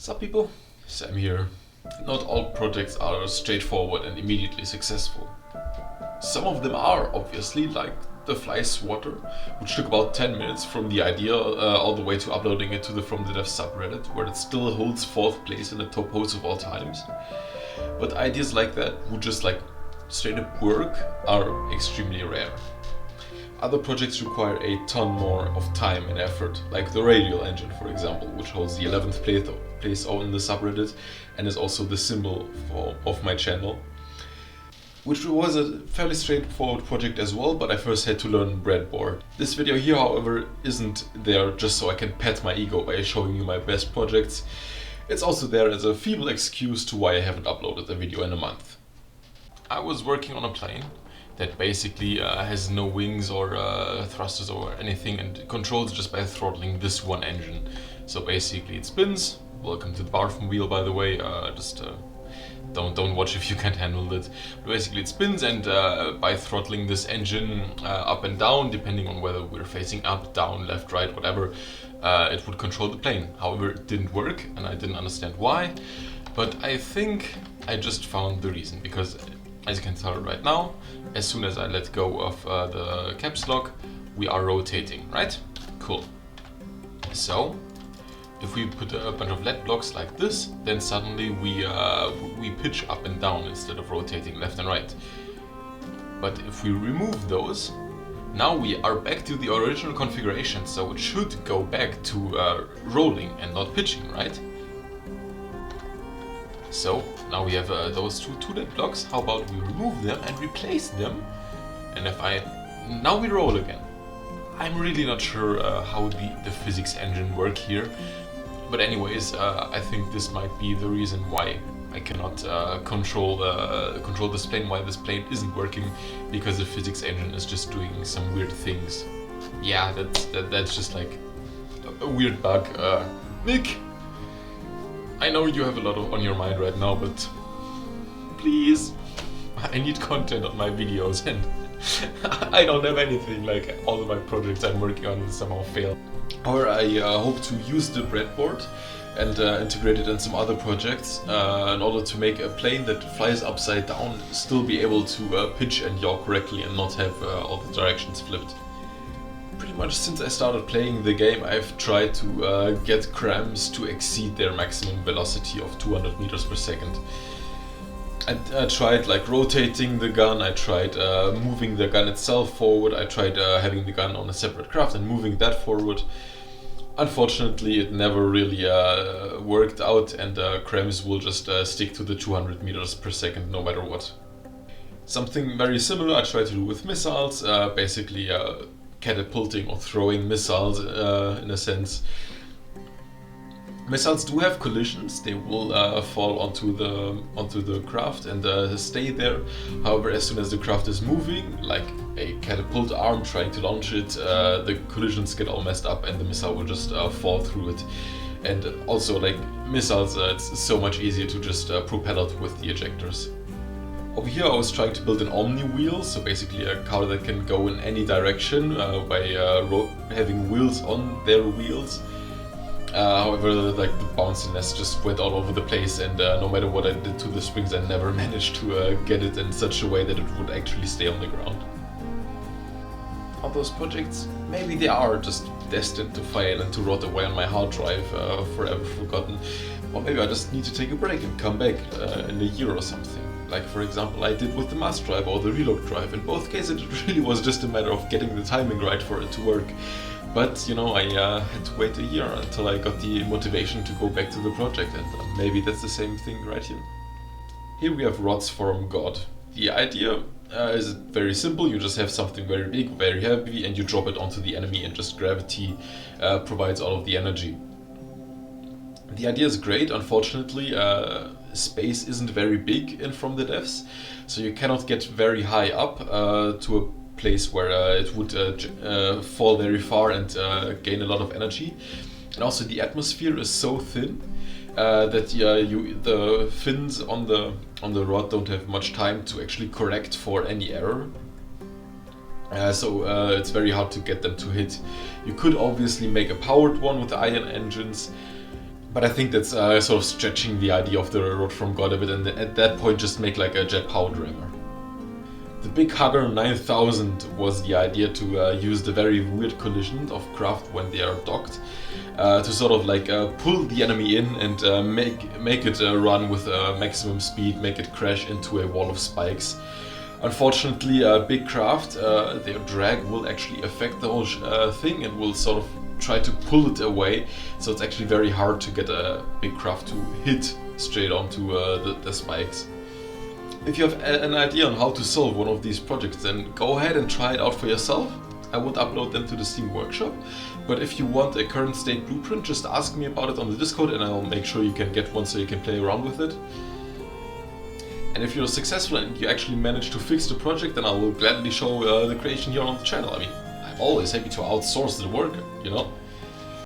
Sup people, Sam here. Not all projects are straightforward and immediately successful. Some of them are, obviously, like the Fly Swatter, which took about 10 minutes from the idea all the way to uploading it to the From the Dev subreddit, where it still holds 4th place in the top votes of all times. But ideas like that, who just straight up work, are extremely rare. Other projects require a ton more of time and effort, like the Radial engine, for example, which holds the 11th place in the subreddit and is also the symbol of my channel. Which was a fairly straightforward project as well, but I first had to learn breadboard. This video here, however, isn't there just so I can pat my ego by showing you my best projects. It's also there as a feeble excuse to why I haven't uploaded a video in a month. I was working on a plane that basically has no wings or thrusters or anything, and controls just by throttling this one engine. So basically it spins. Welcome to the Barfm wheel, by the way. Don't watch if you can't handle it. But basically it spins, and by throttling this engine up and down, depending on whether we're facing up, down, left, right, whatever, it would control the plane. However, it didn't work, and I didn't understand why. But I think I just found the reason, because as you can tell right now, as soon as I let go of the caps lock, we are rotating, right? Cool. So, if we put a bunch of LED blocks like this, then suddenly we pitch up and down instead of rotating left and right. But if we remove those, now we are back to the original configuration, so it should go back to rolling and not pitching, right? So now we have those two LED blocks. How about we remove them and replace them? And now we roll again. I'm really not sure how the physics engine work here. But anyways, I think this might be the reason why I cannot control this plane, why this plane isn't working, because the physics engine is just doing some weird things. Yeah, that's just like a weird bug. Nick, I know you have a lot on your mind right now, but please, I need content on my videos, and I don't have anything. Like, all of my projects I'm working on somehow fail. However, I hope to use the breadboard and integrate it in some other projects in order to make a plane that flies upside down still be able to pitch and yaw correctly and not have all the directions flipped. Pretty much since I started playing the game, I've tried to get crams to exceed their maximum velocity of 200 meters per second. I tried rotating the gun, I tried moving the gun itself forward, I tried having the gun on a separate craft and moving that forward. Unfortunately, it never really worked out, and crams will just stick to the 200 meters per second no matter what. Something very similar I tried to do with missiles, basically catapulting or throwing missiles in a sense. Missiles do have collisions, they will fall onto the craft and stay there. However, as soon as the craft is moving, like a catapult arm trying to launch it, the collisions get all messed up and the missile will just fall through it. And also, like missiles, it's so much easier to just propel out with the ejectors. Over here I was trying to build an Omni wheel, so basically a car that can go in any direction by having wheels on their wheels. However, the bounciness just went all over the place, and no matter what I did to the springs, I never managed to get it in such a way that it would actually stay on the ground. All those projects, maybe they are just destined to fail and to rot away on my hard drive, forever forgotten. Or maybe I just need to take a break and come back in a year or something. Like, for example, I did with the mass drive or the reload drive. In both cases, it really was just a matter of getting the timing right for it to work. But, you know, I had to wait a year until I got the motivation to go back to the project, and maybe that's the same thing right here. Here we have rods from God. The idea is very simple. You just have something very big, very heavy, and you drop it onto the enemy, and just gravity provides all of the energy. The idea is great. Unfortunately, space isn't very big in From the Devs, so you cannot get very high up to a place where it would fall very far and gain a lot of energy. And also the atmosphere is so thin that the fins on the rod don't have much time to actually correct for any error. So it's very hard to get them to hit. You could obviously make a powered one with ion engines, But I think that's sort of stretching the idea of the Road from God a bit, and at that point just make like a jet powered rammer. The Big Hugger 9000 was the idea to use the very weird collision of craft when they are docked to sort of like pull the enemy in and make it run with maximum speed, make it crash into a wall of spikes. Unfortunately, big craft, their drag will actually affect the whole thing and will sort of try to pull it away, so it's actually very hard to get a big craft to hit straight onto the spikes. If you have an idea on how to solve one of these projects, then go ahead and try it out for yourself. I won't upload them to the Steam Workshop, but if you want a current state blueprint, just ask me about it on the Discord and I'll make sure you can get one so you can play around with it. And if you're successful and you actually manage to fix the project, then I will gladly show the creation here on the channel. I mean, I'm always happy to outsource the work, you know?